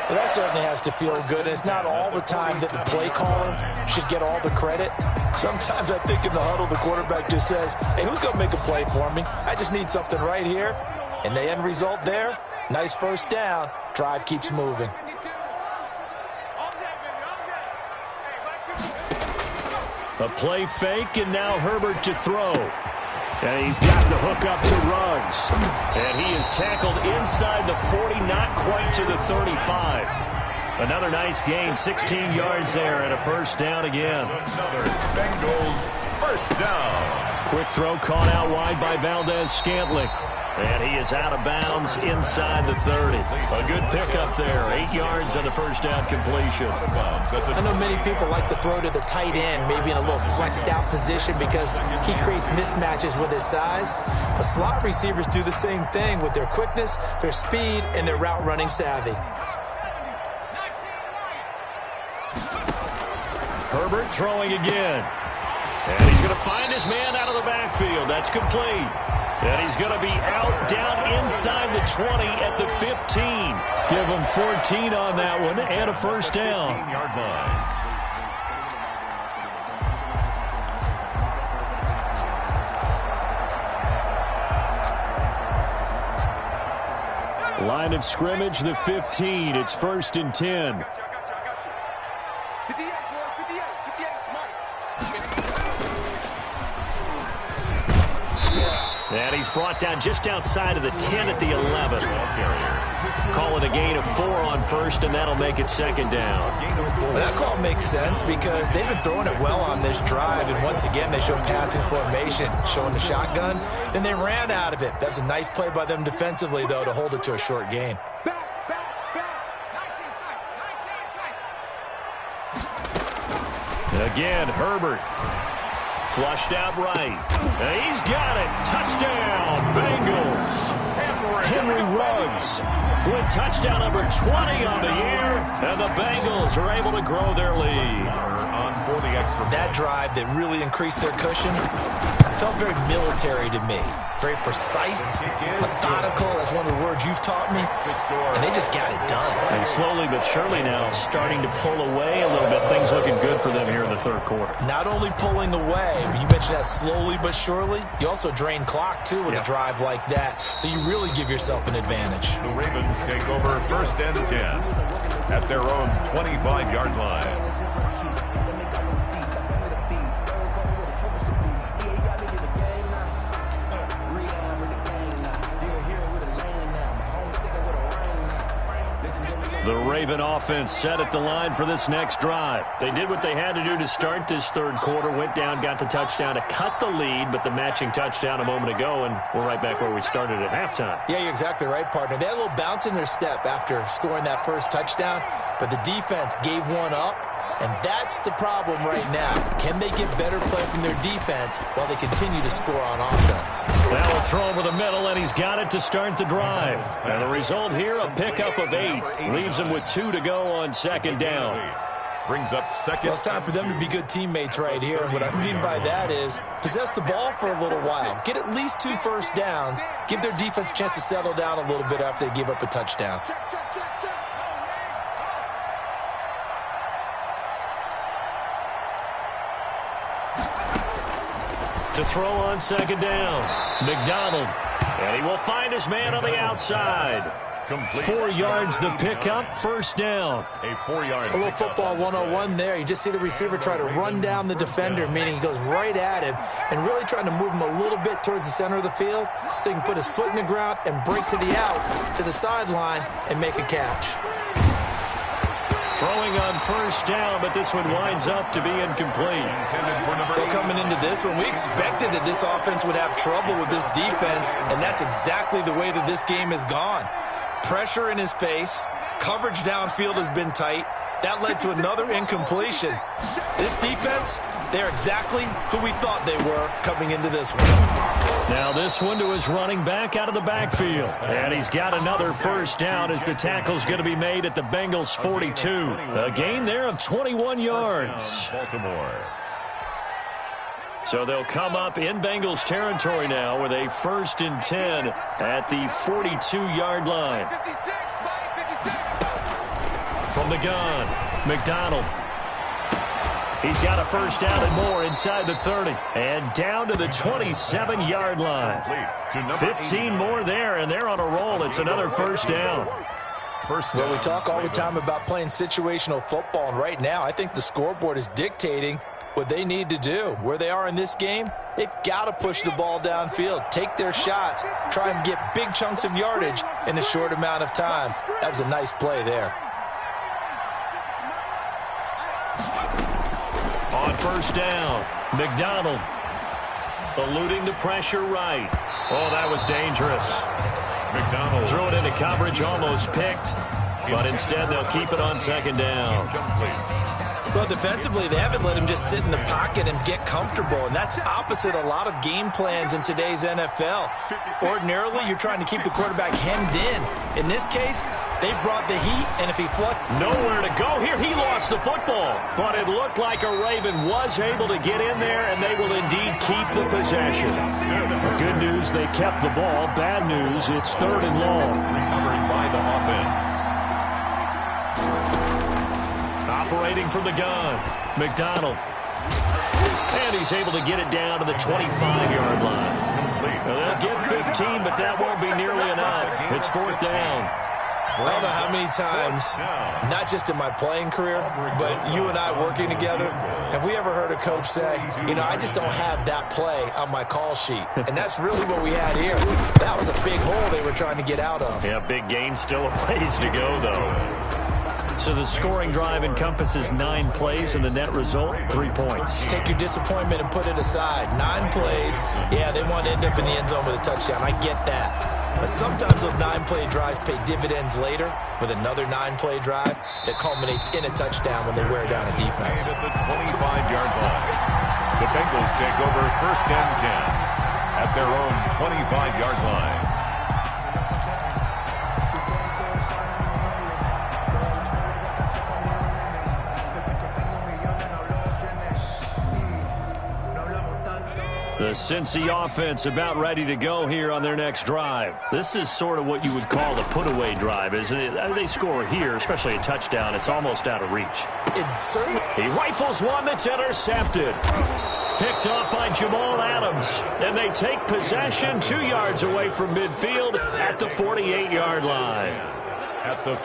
S4: Well, that certainly has to feel good. It's not all the time that the play caller should get all the credit. Sometimes I think in the huddle, the quarterback just says, hey, who's going to make a play for me? I just need something right here. And the end result there, nice 1st down. Drive keeps moving.
S3: A play fake, and now Herbert to throw. And he's got the hook up to Ruggs. And he is tackled inside the 40, not quite to the 35. Another nice gain, 16 yards there, and a 1st down again.
S5: Another Bengals 1st down.
S3: Quick throw caught out wide by Valdez-Scantling. And he is out of bounds inside the 30. A good pickup there. 8 yards on the 1st down completion.
S4: I know many people like to throw to the tight end, maybe in a little flexed out position because he creates mismatches with his size. But slot receivers do the same thing with their quickness, their speed, and their route running savvy.
S3: Herbert throwing again. And he's going to find his man out of the backfield. That's complete. And he's going to be out down inside the 20 at the 15. Give him 14 on that one and a 1st down.
S5: 15-yard line.
S3: Line of scrimmage, the 15. It's 1st and 10. And he's brought down just outside of the 10 at the 11. Call it a gain of 4 on 1st, and that'll make it 2nd down.
S4: Well, that call makes sense because they've been throwing it well on this drive, and once again they show passing formation, showing the shotgun. Then they ran out of it. That's a nice play by them defensively, though, to hold it to a short gain.
S3: Again, Herbert. Flushed out right. And he's got it. Touchdown, Bengals. Henry Ruggs with touchdown number 20 on the year. And the Bengals are able to grow their lead.
S4: That drive that really increased their cushion felt very military to me. Very precise, methodical, that's one of the words you've taught me. And they just got it done.
S3: And slowly but surely now starting to pull away a little bit. Things looking good for them here in the 3rd quarter.
S4: Not only pulling away, but you mentioned that slowly but surely. You also drain clock, too, with a drive like that. So you really give yourself an advantage.
S5: The Ravens take over 1st and 10 at their own 25-yard line.
S3: The Raven offense set at the line for this next drive. They did what they had to do to start this 3rd quarter, went down, got the touchdown to cut the lead, but the matching touchdown a moment ago, and we're right back where we started at halftime.
S4: Yeah, you're exactly right, partner. They had a little bounce in their step after scoring that 1st touchdown, but the defense gave one up, and that's the problem right now. Can they get better play from their defense while they continue to score on offense?
S3: Now a throw over the middle, and he's got it to start the drive. And the result here, a pickup of 8. Leaves him with 2 to go on 2nd down.
S5: Brings up 2nd.
S4: Well, it's time for them to be good teammates right here. And what I mean by that is possess the ball for a little while. Get at least 2 1st downs. Give their defense a chance to settle down a little bit after they give up a touchdown.
S3: To throw on 2nd down, McDonald. And he will find his man on the outside.
S5: Complete.
S3: 4 yards the pickup, first down.
S5: A 4-yard
S4: A little football 101 there. You just see the receiver try to run down the defender, meaning he goes right at him and really trying to move him a little bit towards the center of the field so he can put his foot in the ground and break to the out, to the sideline, and make a catch.
S3: Throwing on first down, but this one winds up to be incomplete.
S4: Well, coming into this one, we expected that this offense would have trouble with this defense, and that's exactly the way that this game has gone. Pressure in his face. Coverage downfield has been tight. That led to another incompletion. This defense, they're exactly who we thought they were coming into this one.
S3: Now this one to his running back out of the backfield. And he's got another first down as the tackle's going to be made at the Bengals 42. A gain there of 21 yards.
S5: Baltimore.
S3: So they'll come up in Bengals territory now with a 1st and 10 at the 42-yard line.
S6: 56, Mike, 56.
S3: From the gun, McDonald. He's got a first down and more inside the 30. And down to the 27-yard line. 15 more there, and they're on a roll. It's another first down.
S4: Well, we talk all the time about playing situational football, and right now I think the scoreboard is dictating what they need to do. Where they are in this game, they've got to push the ball downfield, take their shots, try and get big chunks of yardage in a short amount of time. That was a nice play there.
S3: On first down, McDonald eluding the pressure right. Oh, that was dangerous.
S5: McDonald.
S3: Threw it into coverage, almost picked, but instead they'll keep it on second down.
S4: Well, defensively, they haven't let him just sit in the pocket and get comfortable, and that's opposite a lot of game plans in today's NFL. Ordinarily, you're trying to keep the quarterback hemmed in. In this case, they brought the heat, and if he flunked...
S3: Nowhere to go here. He lost the football, but it looked like a Raven was able to get in there, and they will indeed keep the possession. Good news, they kept the ball. Bad news, it's 3rd and long.
S5: Recovering by the offense.
S3: Operating from the gun, McDonald. And he's able to get it down to the 25-yard line. They'll get 15, but that won't be nearly enough. It's 4th down.
S4: I don't know how many times, not just in my playing career, but you and I working together, have we ever heard a coach say, you know, I just don't have that play on my call sheet. And that's really what we had here. That was a big hole they were trying to get out of.
S3: Yeah, big gain, still a ways to go, though. So the scoring drive encompasses 9 plays, and the net result, 3 points.
S4: Take your disappointment and put it aside. 9 plays, yeah, they want to end up in the end zone with a touchdown. I get that. But sometimes those 9-play drives pay dividends later with another 9-play drive that culminates in a touchdown when they wear down a defense.
S5: At the 25-yard line, the Bengals take over 1st and 10 at their own 25-yard line.
S3: The Cincy offense about ready to go here on their next drive. This is sort of what you would call the put-away drive, isn't it? They score here, especially a touchdown. It's almost out of reach.
S4: It certainly...
S3: He rifles one that's intercepted. Picked up by Jamal Adams. And they take possession 2 yards away from midfield at the 48-yard line.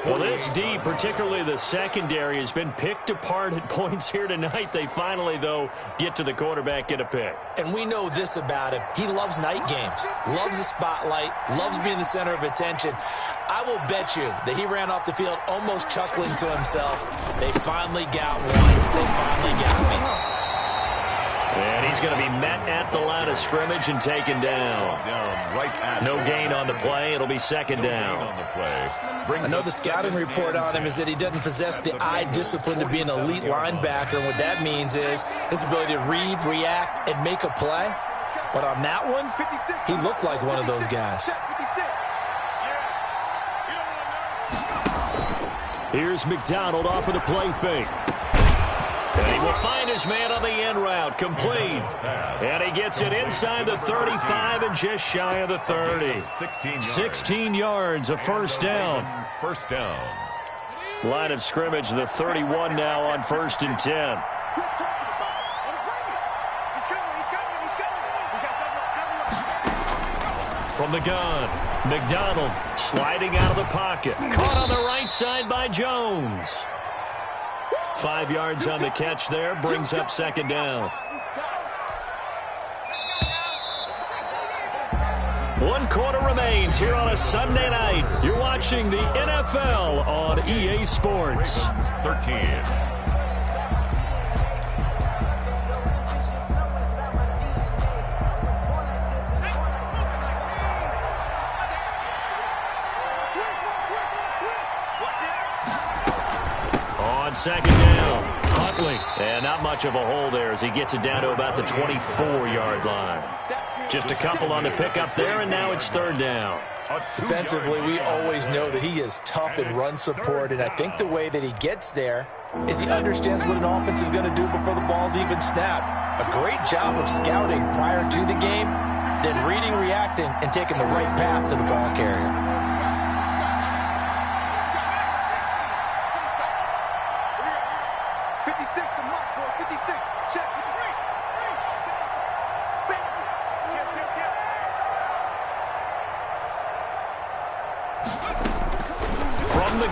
S3: Well, this D, particularly the secondary, has been picked apart at points here tonight. They finally, though, get to the quarterback, get a pick.
S4: And we know this about him. He loves night games, loves the spotlight, loves being the center of attention. I will bet you that he ran off the field almost chuckling to himself. They finally got one. They finally got me.
S3: And he's going to be met at the line of scrimmage and taken down. No gain on the play. It'll be second down.
S4: I know the scouting report on him is that he doesn't possess the eye discipline to be an elite linebacker. And what that means is his ability to read, react, and make a play. But on that one, he looked like one of those guys.
S3: Here's McDonald off of the play fake. And he will find his man on the end route, complete. And he gets it inside the 35 and just shy of the 30. 16 yards, a first down.
S5: First down.
S3: Line of scrimmage, the 31 now on 1st and 10. From the gun, McDonald sliding out of the pocket. Caught on the right side by Jones. 5 yards on the catch there. Brings up second down. 1 quarter remains here on a Sunday night. You're watching the NFL on EA Sports.
S5: 13.
S3: On second down, Huntley. And not much of a hole there as he gets it down to about the 24-yard line. Just a couple on the pickup there, and now it's third down.
S4: Defensively, we always know that he is tough in run support, and I think the way that he gets there is he understands what an offense is going to do before the ball's even snapped. A great job of scouting prior to the game, then reading, reacting, and taking the right path to the ball carrier.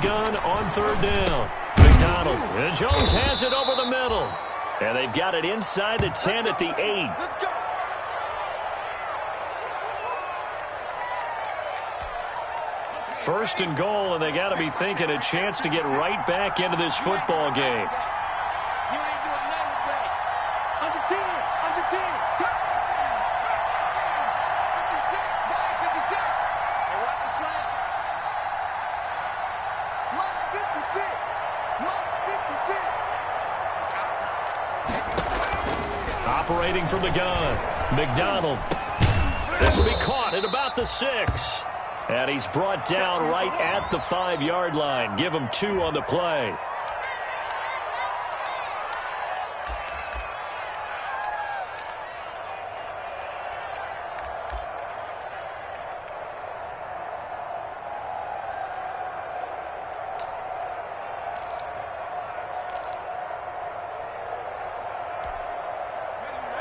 S3: Gun on third down. McDonald. And Jones has it over the middle. And they've got it inside the 10 at the 8. First and goal, and they got to be thinking a chance to get right back into this football game. Operating from the gun, McDonald. This will be caught at about the 6. And he's brought down right at the 5-yard line. Give him 2 on the play.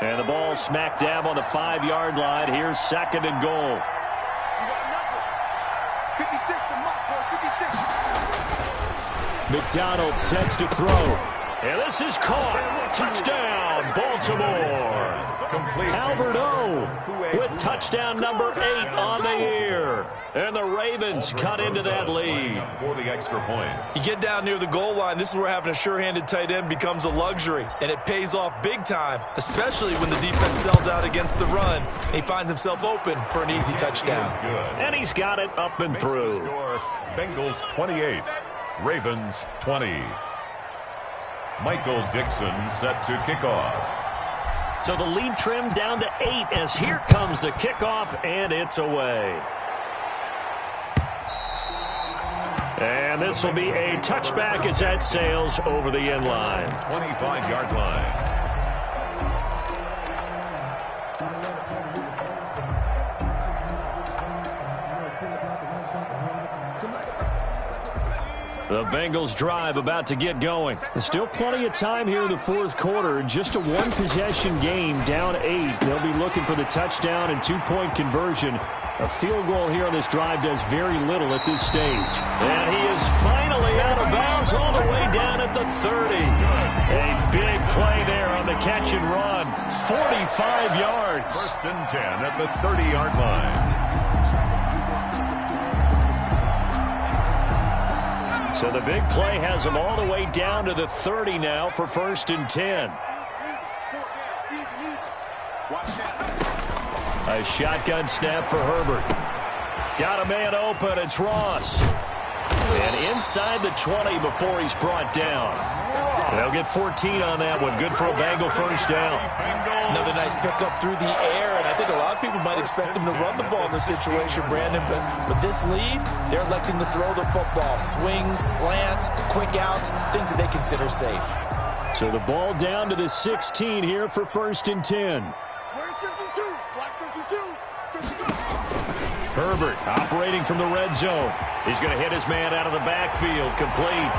S3: And the ball smack dab on the 5-yard line. Here's second and goal. McDonald sets to throw. And this is caught. Touchdown, Baltimore. Albert O with touchdown number 8 on the year. And the Ravens cut into that lead.
S5: For the extra point.
S4: You get down near the goal line, this is where having a sure-handed tight end becomes a luxury. And it pays off big time, especially when the defense sells out against the run. And he finds himself open for an easy touchdown.
S3: And he's got it up and through.
S5: Bengals 28, Ravens 20. Michael Dixon set to kick off.
S3: So the lead trimmed down to 8 as here comes the kickoff, and it's away. And this will be a touchback as that sails over the end line.
S5: 25-yard line.
S3: The Bengals drive about to get going. There's still plenty of time here in the fourth quarter. Just a one-possession game, down 8. They'll be looking for the touchdown and two-point conversion. A field goal here on this drive does very little at this stage. And he is finally out of bounds all the way down at the 30. A big play there on the catch and run. 45 yards.
S5: First and 10 at the 30-yard line.
S3: So the big play has them all the way down to the 30 now for first and 10. A shotgun snap for Herbert. Got a man open. It's Ross. And inside the 20 before he's brought down. They'll get 14 on that one. Good for a Bengal first down.
S4: Another nice pickup through the air, and I think a lot of people might expect them to run the ball in this situation, Brandon, but with this lead, they're electing to throw the football. Swings, slants, quick outs, things that they consider safe.
S3: So the ball down to the 16 here for first and 10. Herbert operating from the red zone. He's going to hit his man out of the backfield, complete.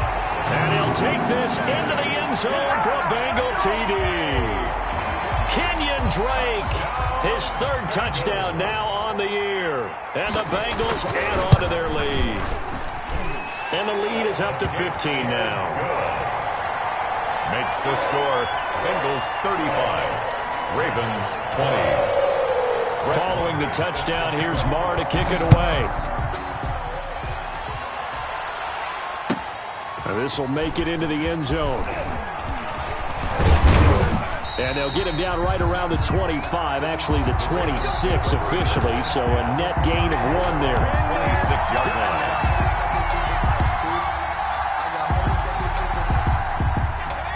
S3: And he'll take this into the end zone for a Bengal TD. Kenyon Drake His third touchdown now on the year. And the Bengals add on to their lead. And the lead is up to 15 now.
S5: Makes the score Bengals 35, Ravens 20.
S3: Following the touchdown, here's Marr to kick it away. This will make it into the end zone. And they'll get him down right around the 25, actually the 26 officially, so a net gain of 1 there.
S5: 26-yard line.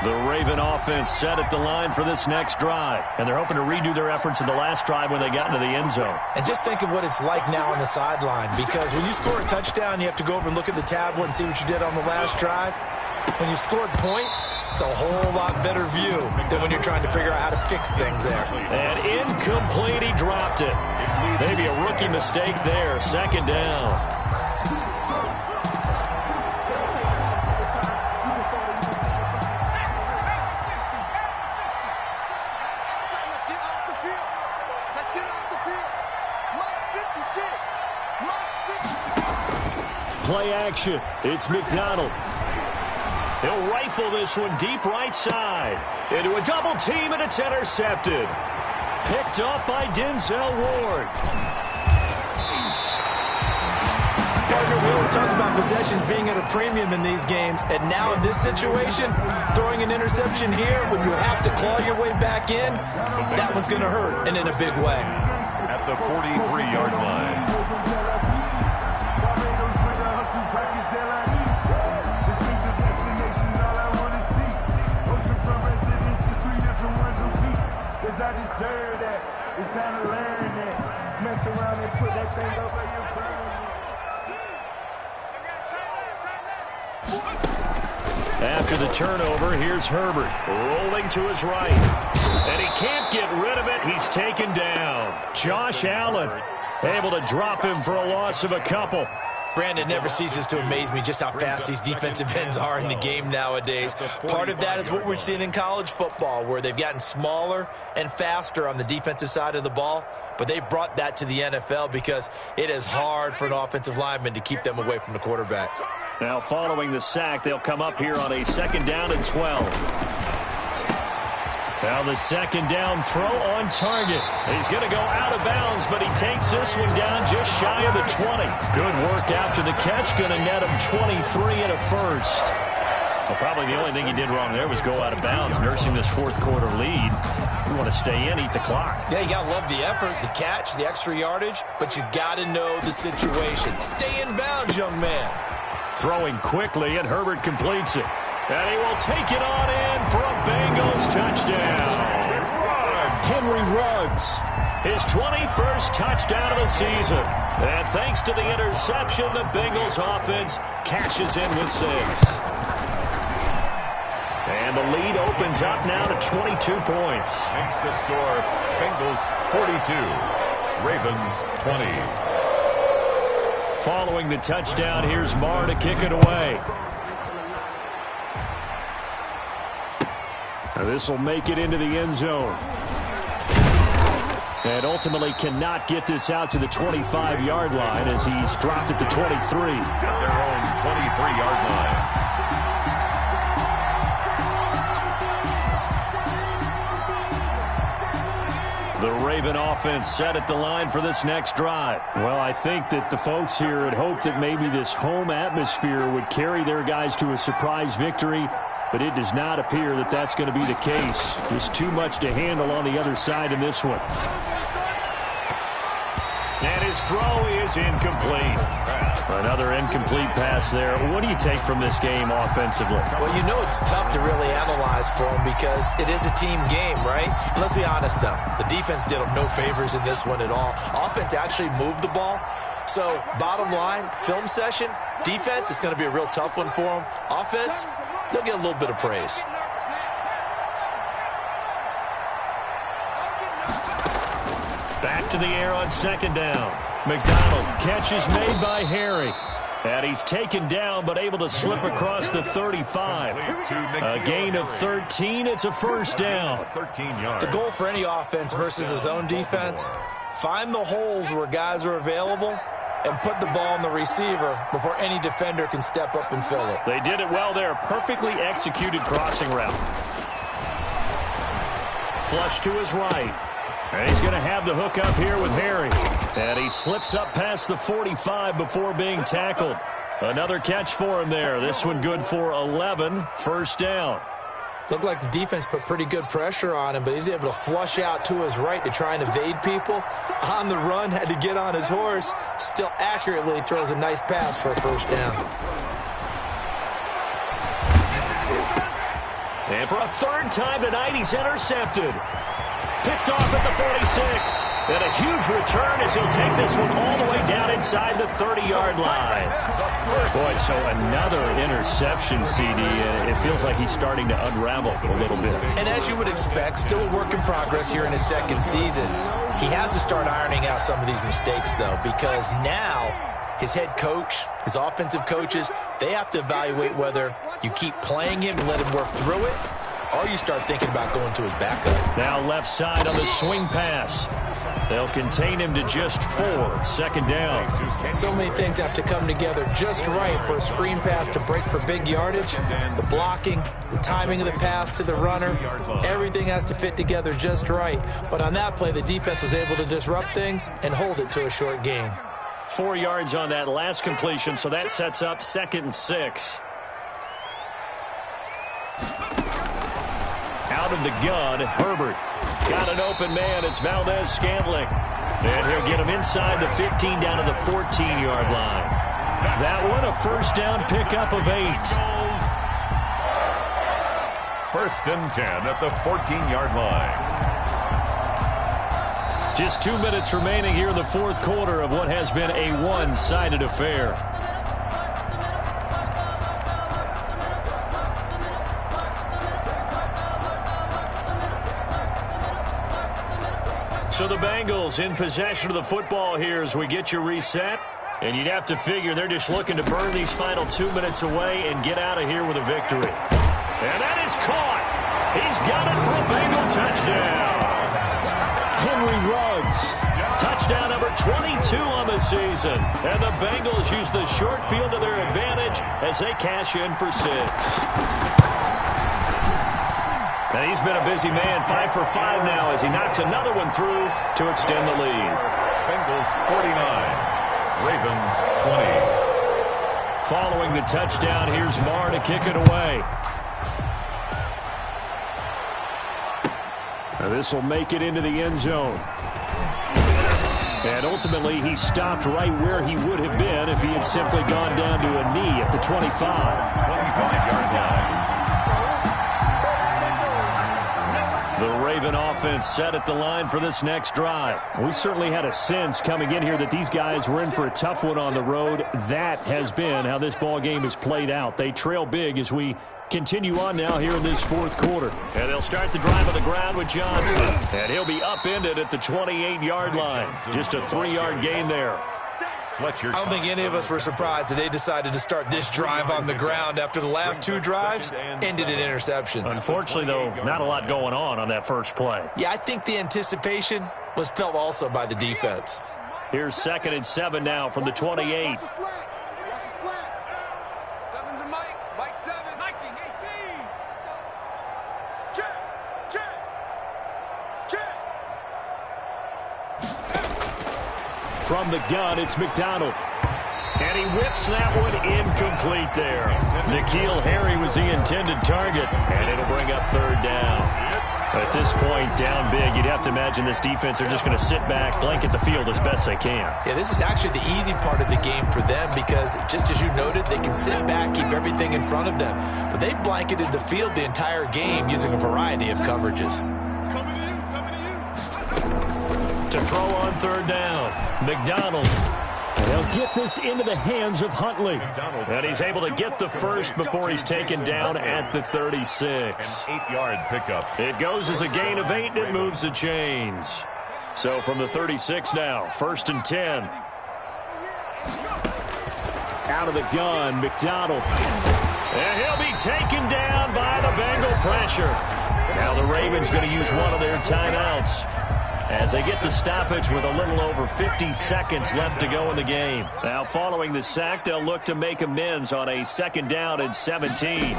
S3: The Raven offense set at the line for this next drive, and they're hoping to redo their efforts in the last drive when they got into the end zone.
S4: And just think of what it's like now on the sideline, because when you score a touchdown, you have to go over and look at the tablet and see what you did on the last drive. When you scored points, it's a whole lot better view than when you're trying to figure out how to fix things there.
S3: And incomplete, he dropped it. Maybe a rookie mistake there, second down. Play action. It's McDonald. He'll rifle this one deep right side. Into a double team, and it's intercepted. Picked up by Denzel Ward.
S4: Partner, we always talk about possessions being at a premium in these games, and now in this situation, throwing an interception here when you have to claw your way back in, that one's going to hurt, and in a big way.
S5: At the 43-yard line.
S6: I deserve that. It's time to learn that. Mess around and put that thing over your crown.
S3: After the turnover, here's Herbert rolling to his right. And he can't get rid of it. He's taken down. Josh Allen able to drop him for a loss of a couple.
S4: Brandon, never ceases to amaze me just how fast these defensive ends are in the game nowadays. Part of that is what we're seeing in college football, where they've gotten smaller and faster on the defensive side of the ball, but they brought that to the NFL because it is hard for an offensive lineman to keep them away from the quarterback.
S3: Now, following the sack, they'll come up here on a 2nd down and 12. Now the 2nd down throw on target. He's going to go out of bounds, but he takes this one down just shy of the 20. Good work after the catch. Going to net him 23 and a first. Well, probably the only thing he did wrong there was go out of bounds, nursing this 4th quarter lead. You want to stay in, eat the clock.
S4: Yeah, you got to love the effort, the catch, the extra yardage, but you got to know the situation. Stay in bounds, young man.
S3: Throwing quickly, and Herbert completes it. And he will take it on in for a Bengals touchdown. Henry Ruggs, his 21st touchdown of the season. And thanks to the interception, the Bengals offense cashes in with 6. And the lead opens up now to 22 points.
S5: Makes the score Bengals 42, Ravens 20.
S3: Following the touchdown, here's Marr to kick it away. This will make it into the end zone. And ultimately cannot get this out to the 25-yard line as he's dropped at the 23.
S5: At their own 23-yard line.
S3: The Raven offense set at the line for this next drive. Well, I think that the folks here had hoped that maybe this home atmosphere would carry their guys to a surprise victory, but it does not appear that that's going to be the case. There's too much to handle on the other side in this one. And his throw is incomplete. Another incomplete pass there. What do you take from this game offensively?
S4: Well, you know it's tough to really analyze for them because it is a team game, right? But let's be honest, though. The defense did them no favors in this one at all. Offense actually moved the ball. So, bottom line, film session, defense, it's going to be a real tough one for them. Offense, they'll get a little bit of praise. Back to the air on 2nd down. McDonald, catch is made by Harry.
S3: And he's taken down, but able to slip across the 35. A gain of 13. It's a first down.
S5: 13 yards.
S4: The goal for any offense versus his own defense, find the holes where guys are available and put the ball on the receiver before any defender can step up and fill it.
S3: They did it well there. Perfectly executed crossing route. Flush to his right. And he's going to have the hook up here with Harry. And he slips up past the 45 before being tackled. Another catch for him there. This one good for 11. First down.
S4: Looked like the defense put pretty good pressure on him, but he's able to flush out to his right to try and evade people. On the run, had to get on his horse. Still accurately throws a nice pass for a first down.
S3: And for a third time tonight, he's intercepted. Picked off at the 46. And a huge return as he'll take this one all the way down inside the 30-yard line. Boy, so another interception, CD. It feels like he's starting to unravel a little bit.
S4: And as you would expect, still a work in progress here in his second season. He has to start ironing out some of these mistakes, though, because now his head coach, his offensive coaches, they have to evaluate whether you keep playing him and let him work through it, or you start thinking about going to his backup.
S3: Now left side on the swing pass. They'll contain him to just 4. Second down.
S4: So many things have to come together just right for a screen pass to break for big yardage. The blocking, the timing of the pass to the runner, everything has to fit together just right. But on that play, the defense was able to disrupt things and hold it to a short gain.
S3: 4 yards on that last completion, so that sets up 2nd and 6. Out of the gun, Herbert. Got an open man. It's Valdez-Scantling. And he'll get him inside the 15 down to the 14-yard line. That one, a first down pickup of 8.
S5: First and 10 at the 14-yard line.
S3: Just 2 minutes remaining here in the fourth quarter of what has been a one-sided affair. So the Bengals in possession of the football here as we get you reset. And you'd have to figure they're just looking to burn these final 2 minutes away and get out of here with a victory. And that is caught. He's got it for a Bengal touchdown. Henry Ruggs. Touchdown number 22 on the season. And the Bengals use the short field to their advantage as they cash in for 6. And he's been a busy man, 5 for 5 now as he knocks another one through to extend the lead.
S5: Bengals 49, Ravens 20.
S3: Following the touchdown, here's Marr to kick it away. Now this will make it into the end zone. And ultimately, he stopped right where he would have been if he had simply gone down to a knee at the 25.
S5: 25-yard line.
S3: The Raven offense set at the line for this next drive. We certainly had a sense coming in here that these guys were in for a tough one on the road. That has been how this ball game has played out. They trail big as we continue on now here in this fourth quarter. And they'll start the drive on the ground with Johnson. And he'll be upended at the 28-yard line. Just a 3-yard gain there.
S4: I don't think any of us were surprised that they decided to start this drive on the ground after the last 2 drives ended in interceptions.
S3: Unfortunately, though, not a lot going on that first play.
S4: Yeah, I think the anticipation was felt also by the defense.
S3: Here's 2nd and 7 now from the 28.
S6: Watch the slant. Seven's a Mike. Mike 7. Mike 18. Let's go. Check.
S3: From the gun, it's McDonald. And he whips that one incomplete there. N'Keal Harry was the intended target, and it'll bring up 3rd down. At this point, down big, you'd have to imagine this defense are just going to sit back, blanket the field as best they can.
S4: Yeah, this is actually the easy part of the game for them because, just as you noted, they can sit back, keep everything in front of them. But they've blanketed the field the entire game using a variety of coverages.
S6: Coming to you.
S3: To throw on 3rd down, McDonald. They'll get this into the hands of Huntley. And he's able to get the first before he's taken down at the 36.
S5: An 8-yard pickup.
S3: It goes as a gain of 8, and it moves the chains. So from the 36 now, 1st and 10. Out of the gun, McDonald. And he'll be taken down by the Bengal pressure. Now the Ravens going to use one of their timeouts as they get the stoppage with a little over 50 seconds left to go in the game. Now following the sack, they'll look to make amends on a 2nd down and 17.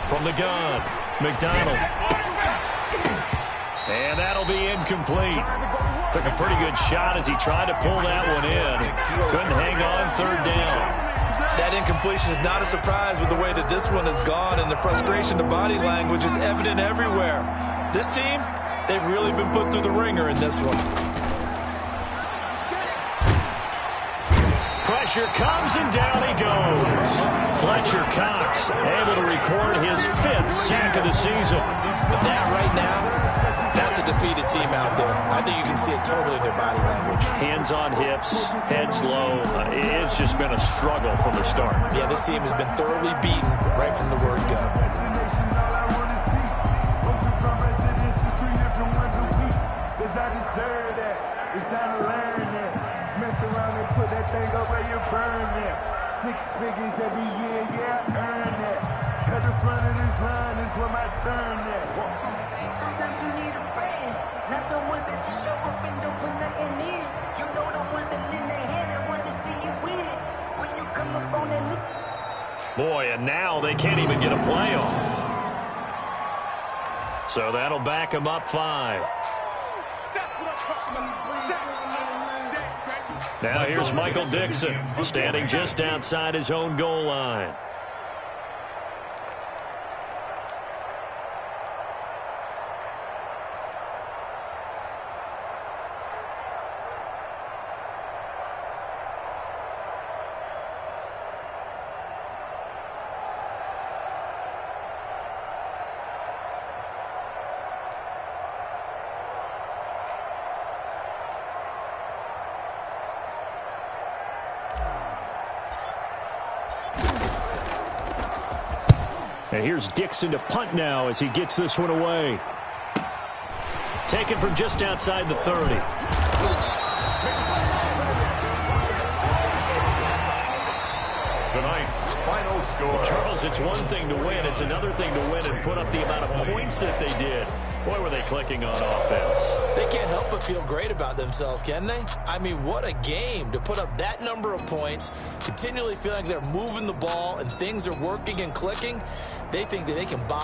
S3: From the gun, McDonald. And that'll be incomplete. Took a pretty good shot as he tried to pull that one in. Couldn't hang on 3rd down.
S4: That incompletion is not a surprise with the way that this one has gone, and the frustration, the body language is evident everywhere. This team, they've really been put through the ringer in this one.
S3: Pressure comes and down he goes. Fletcher Cox able to record his 5th sack of the season.
S4: But that right now, that's a defeated team out there. I think you can see it totally in their body language.
S3: Hands on hips, heads low. It's just been a struggle from the start.
S4: Yeah, this team has been thoroughly beaten right from the word go.
S7: It's time to learn that. Mess around and put that thing up where you burn that. 6 figures every year, yeah, earn that. Cut the front of this line is where my turn at.
S8: Sometimes you need a friend, not the ones that just show up and don't put nothing in. You know the ones that lend their hand and want to see you win. When you come up on that look.
S3: Boy, and now they can't even get a playoff. So that'll back them up 5. Now here's Michael Dixon, standing just outside his own goal line. And here's Dixon to punt now as he gets this one away. Taken from just outside the 30.
S5: Tonight's final score.
S3: Charles, it's one thing to win. It's another thing to win and put up the amount of points that they did. Boy, were they clicking on offense.
S4: They can't help but feel great about themselves, can they? I mean, what a game to put up that number of points, continually feeling like they're moving the ball and things are working and clicking. They think that they can buy.